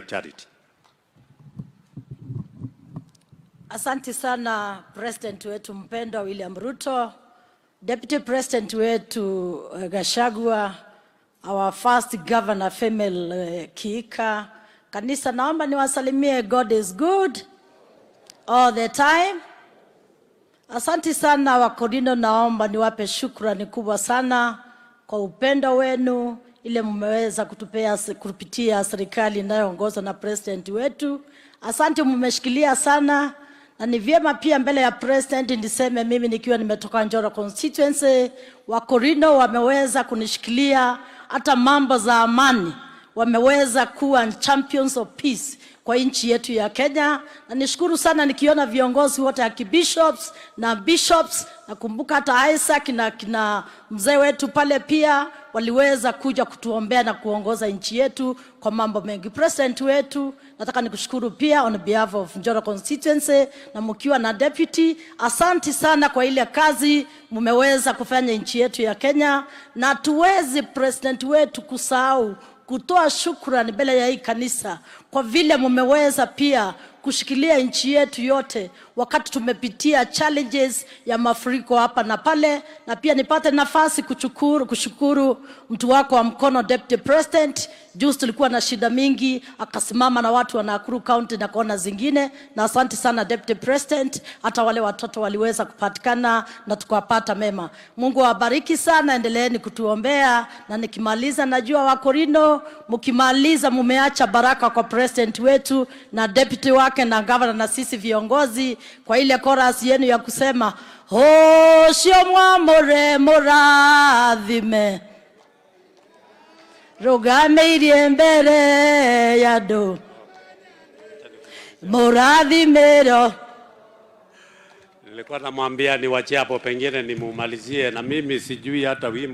Charity. Asante sana President wetu mpendwa William Ruto, Deputy President wetu Gachagua, our first governor female Kiika. Kanisa, naomba niwasalimie. God is good all the time. Asante sana Wakorino, naomba niwape shukrani kubwa sana kwa upendo wenu ile mmeweza kutupea kupitia serikali inayoongozwa na president wetu. Asante, mmeshikilia sana, na ni vyema pia mbele ya president niseme mimi nikiwa nimetoka Njoro constituency, Wakorino wameweza kunishikilia hata mambo za amani, wameweza kuwa champions of peace kwa nchi yetu ya Kenya, na nishukuru sana nikiona viongozi wote ya bishops na bishops, nakumbuka hata Isaac na kina mzee wetu pale pia waliweza kuja kutuombea na kuongoza nchi yetu kwa mambo mengi. President wetu, nataka nikushukuru pia on behalf of Njoro constituency na mkiwa na deputy, asante sana kwa ile kazi mmeweza kufanya nchi yetu ya Kenya, na tuwezi president wetu kusahau kutoa shukrani mbele ya hii kanisa kwa vile mmeweza pia kushikilia nchi yetu yote wakati tumepitia challenges ya mafuriko hapa na pale. Na pia nipate nafasi kushukuru mtu wako wa mkono Deputy President. Juzi tulikuwa na shida mingi, akasimama na watu wa Nakuru County na kona zingine, na asante sana Deputy President, hata wale watoto waliweza kupatikana na tukawapata mema. Mungu awabariki sana, endeleeni kutuombea, na nikimaliza najua Wakorino mkimaliza mumeacha baraka kwa president wetu na deputy wake na governor na sisi viongozi kwa ile chorus yenu ya kusema sio mwamore morathime rugamirie mbere yado morathimero. Nilikuwa namwambia niwache hapo, pengine nimumalizie, na mimi sijui hata wimbo.